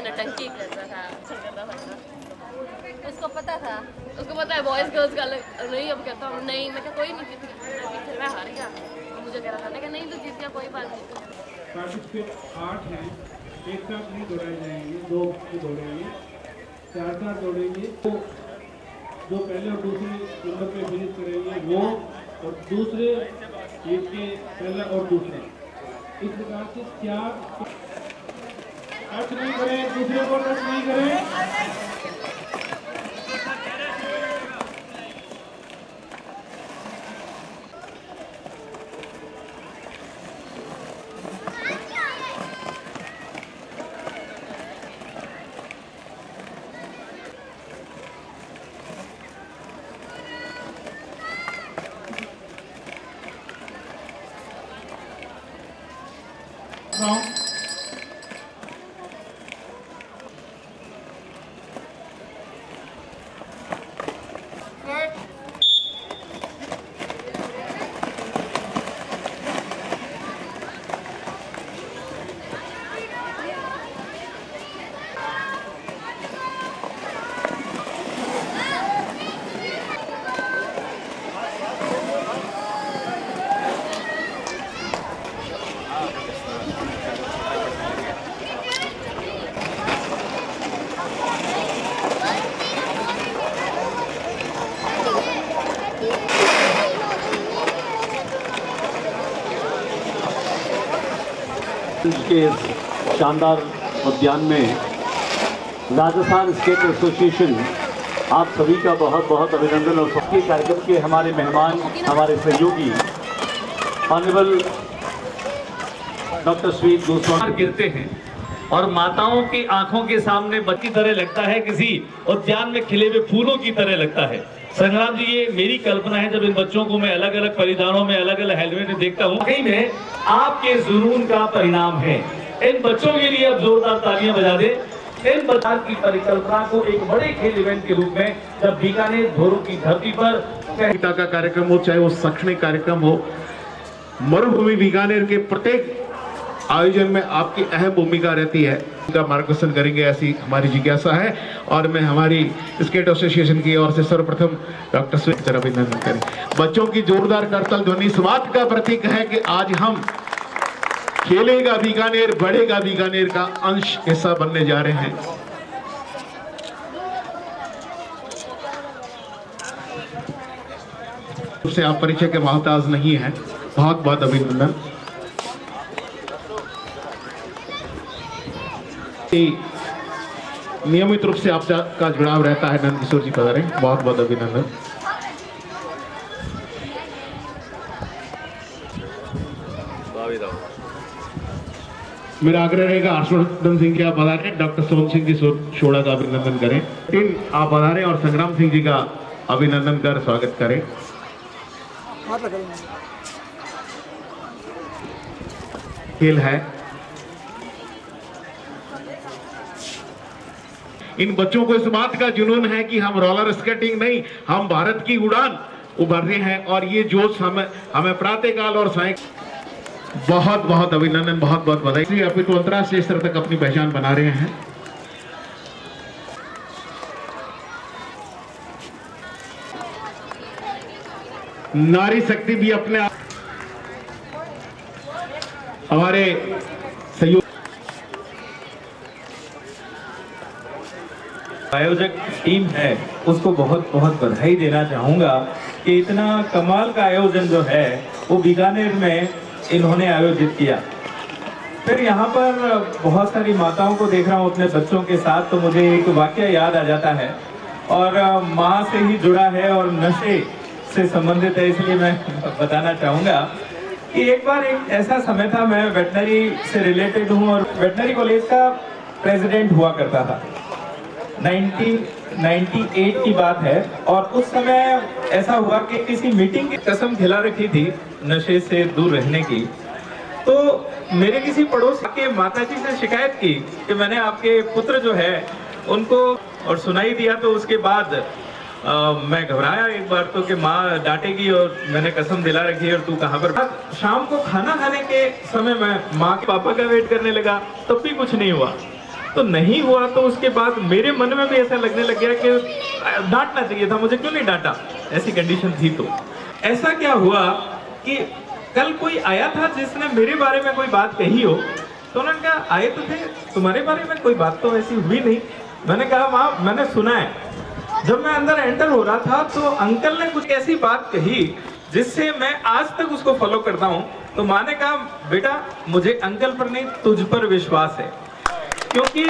नटंकी करता था, उसको पता था, उसको पता है बॉयज गर्ल्स का अलग नहीं। अब कहता हूँ नहीं, मैं क्या कोई नहीं जीती, टीचर मैं हार गया। मुझे कह रहा था, मैं क्या नहीं तो जीत गया, कोई बात नहीं। पार्टिसिपेट 8 हैं, एक साथ नहीं दौड़ाए जाएंगे, 2 दौड़ेंगे, 4 दौड़ेंगे। तो जो पहले और दूसरे नंबर पे फिनिश करेंगे वो, और दूसरे टीम के पहला और दूसरा, इस प्रकार से 4 टच नहीं करें, दूसरे को टच नहीं करें। के शानदार उद्यान में राजस्थान स्टेट एसोसिएशन आप सभी का बहुत बहुत अभिनंदन। और सबके कार्यक्रम के हमारे मेहमान, हमारे सहयोगी ऑनरेबल डॉक्टर स्वीट गोस्वामी गिरते हैं और माताओं की आंखों के सामने बच्ची तरह लगता है, किसी उद्यान में खिले हुए फूलों की तरह लगता है। संग्राम जी, ये मेरी कल्पना है, जब इन बच्चों को मैं अलग अलग परिधानों में, अलग अलग हेलमेट में देखता हूँ, वाकई में आपके जुनून का परिणाम है। इन बच्चों के लिए अब जोरदार तालियां बजा दें। इन बच्चों की परिकल्पना को एक बड़े खेल इवेंट के रूप में, जब बीकानेर धोरू की धरती पर पिता का कार्यक्रम हो, चाहे वो शैक्षणिक कार्यक्रम हो, मरुभूमि बीकानेर के प्रत्येक आयोजन में आपकी अहम भूमिका रहती है। उनका मार्गदर्शन करेंगे ऐसी हमारी जिज्ञासा है। और मैं हमारी स्केट एसोसिएशन की ओर से सर्वप्रथम डॉक्टर स्वीट का अभिनंदन करें। बच्चों की जोरदार करतल ध्वनि इस बात का प्रतीक है कि आज हम खेलेगा बीकानेर, बढ़ेगा बीकानेर का अंश हिस्सा बनने जा रहे हैं। उससे आप परिचय के मोहताज नहीं हैं, बहुत बहुत अभिनंदन। नियमित रूप से आपका जुड़ाव रहता है, नंद किशोर जी पधारे, बहुत बहुत अभिनंदन। मेरा आग्रह रहेगा हर्षवर्धन सिंह जी आप पधारे, डॉक्टर सोम सिंह जी शोड़ा का अभिनंदन करें, टीम आप पधारे और संग्राम सिंह जी का अभिनंदन कर स्वागत करें। खेल है, इन बच्चों को इस बात का जुनून है कि हम रोलर स्केटिंग नहीं, हम भारत की उड़ान उभर रहे हैं। और ये जोश हमें प्रातःकाल और साय बहुत बहुत अभिनंदन, बहुत बहुत बधाई। अभी तो अंतर्राष्ट्रीय स्तर तक अपनी पहचान बना रहे हैं। नारी शक्ति भी अपने आप हमारे सहयोग आयोजक टीम है उसको बहुत बहुत बधाई देना चाहूँगा कि इतना कमाल का आयोजन जो है वो बीकानेर में इन्होंने आयोजित किया। फिर यहाँ पर बहुत सारी माताओं को देख रहा हूँ अपने बच्चों के साथ, तो मुझे एक वाकया याद आ जाता है और माँ से ही जुड़ा है और नशे से संबंधित है, इसलिए मैं बताना चाहूँगा कि एक बार एक ऐसा समय था, मैं वेटनरी से रिलेटेड हूँ और वेटनरी कॉलेज का प्रेसिडेंट हुआ करता था। 1998 की बात है और उस समय ऐसा हुआ कि किसी मीटिंग की कसम खिला रखी थी नशे से दूर रहने की। तो मेरे किसी पड़ोस के माताजी से शिकायत की कि मैंने आपके पुत्र जो है उनको और सुनाई दिया, तो उसके बाद मैं घबराया एक बार तो कि माँ डांटेगी और मैंने कसम दिला रखी है और तू कहाँ पर। शाम को खाना खाने के समय मैं माँ के पापा का वेट करने लगा, तब भी कुछ नहीं हुआ। तो नहीं हुआ तो उसके बाद मेरे मन में भी ऐसा लगने लग गया कि डांटना चाहिए था, मुझे क्यों नहीं डांटा, ऐसी कंडीशन थी। तो ऐसा क्या हुआ कि कल कोई आया था जिसने मेरे बारे में कोई बात कही हो, तो उन्होंने कहा आए तो थे, तुम्हारे बारे में कोई बात तो ऐसी हुई नहीं। मैंने कहा माँ मैंने सुना है। जब मैं अंदर एंटर हो रहा था तो अंकल ने कुछ ऐसी बात कही जिससे मैं आज तक उसको फॉलो करता हूँ। तो माँ ने कहा बेटा मुझे अंकल पर नहीं तुझ पर विश्वास है, क्योंकि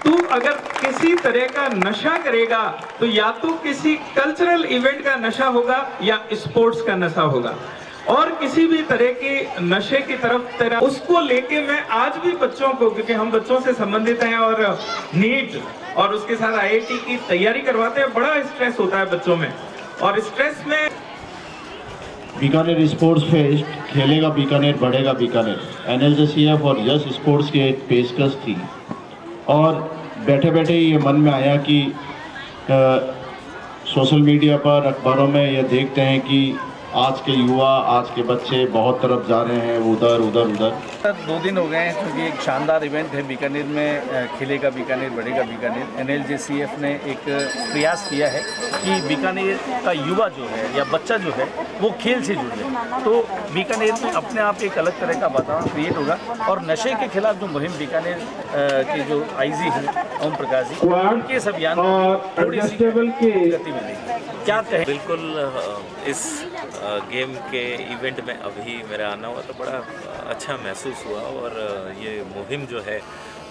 तू अगर किसी तरह का नशा करेगा तो या तो किसी कल्चरल इवेंट का नशा होगा या स्पोर्ट्स का नशा होगा, और किसी भी तरह के नशे की तरफ तेरा उसको लेके मैं आज भी बच्चों को, क्योंकि हम बच्चों से संबंधित हैं और नीट और उसके साथ IIT की तैयारी करवाते हैं, बड़ा स्ट्रेस होता है बच्चों में, और स्ट्रेस में बीकानेर स्पोर्ट्स फेस्ट खेलेगा बीकानेर बढ़ेगा बीकानेर NLJCF और यस स्पोर्ट्स की एक पेशकश थी, और बैठे बैठे ये मन में आया कि सोशल मीडिया पर अखबारों में ये देखते हैं कि आज के युवा आज के बच्चे बहुत तरफ जा रहे हैं, उधर उधर उधर। 2 दिन हो गए हैं क्योंकि एक शानदार इवेंट है बीकानेर में, खेलेगा बीकानेर बढ़ेगा बीकानेर। NLJCF ने एक प्रयास किया है कि बीकानेर का युवा जो है या बच्चा जो है वो खेल से जुड़ जाए, तो बीकानेर में अपने आप एक अलग तरह का वातावरण क्रिएट होगा। और नशे के खिलाफ जो मुहिम बीकानेर के जो IG हैं ओम प्रकाश जी, उनके इस अभियान में थोड़ी सी गति मिलेगी। क्या कहें? बिल्कुल इस गेम के इवेंट में अभी मेरा आना हुआ तो बड़ा अच्छा महसूस हुआ, और ये मुहिम जो है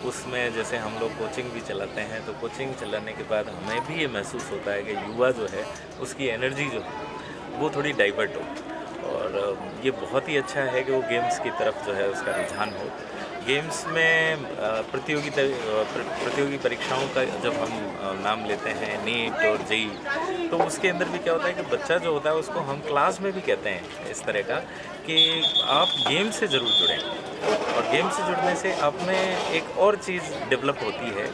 उसमें जैसे हम लोग कोचिंग भी चलाते हैं, तो कोचिंग चलाने के बाद हमें भी ये महसूस होता है कि युवा जो है उसकी एनर्जी जो है वो थोड़ी डाइवर्ट हो, और ये बहुत ही अच्छा है कि वो गेम्स की तरफ जो है उसका रुझान हो। गेम्स में प्रतियोगी परीक्षाओं का जब हम नाम लेते हैं, नीट और JEE, तो उसके अंदर भी क्या होता है कि बच्चा जो होता है उसको हम क्लास में भी कहते हैं इस तरह का कि आप गेम से ज़रूर जुड़ें, और गेम से जुड़ने से आप में एक और चीज़ डेवलप होती है,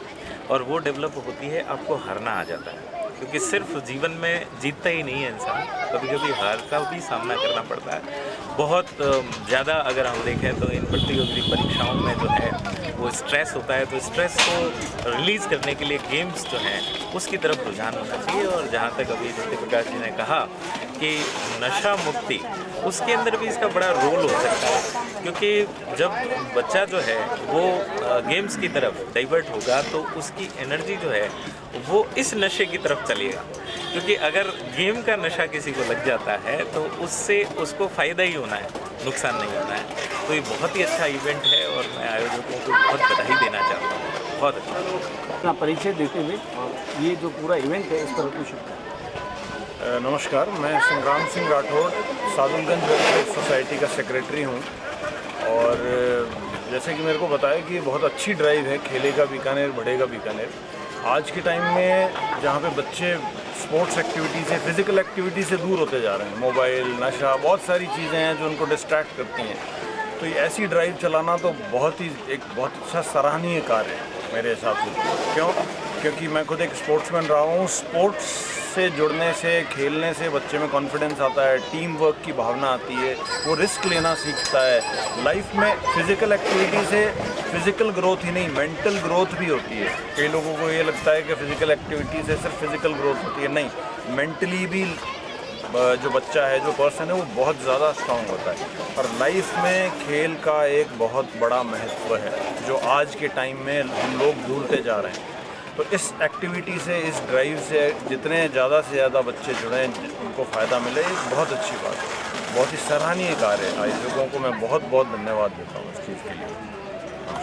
और वो डेवलप होती है आपको हारना आ जाता है, क्योंकि सिर्फ जीवन में जीतता ही नहीं है इंसान, कभी कभी हार का भी सामना करना पड़ता है। बहुत ज़्यादा अगर हम देखें तो इन प्रतियोगी परीक्षाओं में जो है वो स्ट्रेस होता है, तो स्ट्रेस को रिलीज़ करने के लिए गेम्स जो हैं उसकी तरफ रुझान होना चाहिए। और जहाँ तक अभी ज्योति प्रकाश जी ने कहा कि नशा मुक्ति, उसके अंदर भी इसका बड़ा रोल हो सकता है, क्योंकि जब बच्चा जो है वो गेम्स की तरफ डाइवर्ट होगा तो उसकी एनर्जी जो है वो इस नशे की तरफ चलेगा, क्योंकि अगर गेम का नशा किसी को लग जाता है तो उससे उसको फ़ायदा ही होना है, नुकसान नहीं होना है। तो ये बहुत ही अच्छा इवेंट है और मैं आयोजकों को बहुत बधाई देना चाहता हूँ, बहुत अच्छा। अपना परिचय देते हुए ये जो पूरा इवेंट है इस पर कुछ शुक्रिया। नमस्कार, मैं संग्राम सिंह राठौड़ सादुलगंज वेलफेयर सोसाइटी का सेक्रेटरी हूँ, और जैसे कि मेरे को बताया कि बहुत अच्छी ड्राइव है खेलेगा बीकानेर बढ़ेगा बीकानेर। आज के टाइम में जहाँ पे बच्चे स्पोर्ट्स एक्टिविटी से, फिज़िकल एक्टिविटी से दूर होते जा रहे हैं, मोबाइल, नशा, बहुत सारी चीज़ें हैं जो उनको डिस्ट्रैक्ट करती हैं, तो ये ऐसी ड्राइव चलाना तो बहुत अच्छा सराहनीय कार्य है मेरे हिसाब से। क्यों? क्योंकि मैं खुद एक स्पोर्ट्समैन रहा हूँ। स्पोर्ट्स से जुड़ने से, खेलने से बच्चे में कॉन्फिडेंस आता है, टीम वर्क की भावना आती है, वो रिस्क लेना सीखता है। लाइफ में फिज़िकल एक्टिविटी से फिज़िकल ग्रोथ ही नहीं, मेंटल ग्रोथ भी होती है। कई लोगों को ये लगता है कि फ़िज़िकल एक्टिविटी से सिर्फ फिज़िकल ग्रोथ होती है, नहीं, मेंटली भी जो बच्चा है, जो पर्सन है, वो बहुत ज़्यादा स्ट्रांग होता है। और लाइफ में खेल का एक बहुत बड़ा महत्व है जो आज के टाइम में हम लोग भूलते जा रहे हैं। तो इस एक्टिविटी से, इस ड्राइव से जितने ज़्यादा से ज़्यादा बच्चे जुड़ें, उनको फ़ायदा मिले, एक बहुत अच्छी बात है, बहुत ही सराहनीय कार्य है। आयोजकों को मैं बहुत बहुत धन्यवाद देता हूँ इस चीज़ के लिए।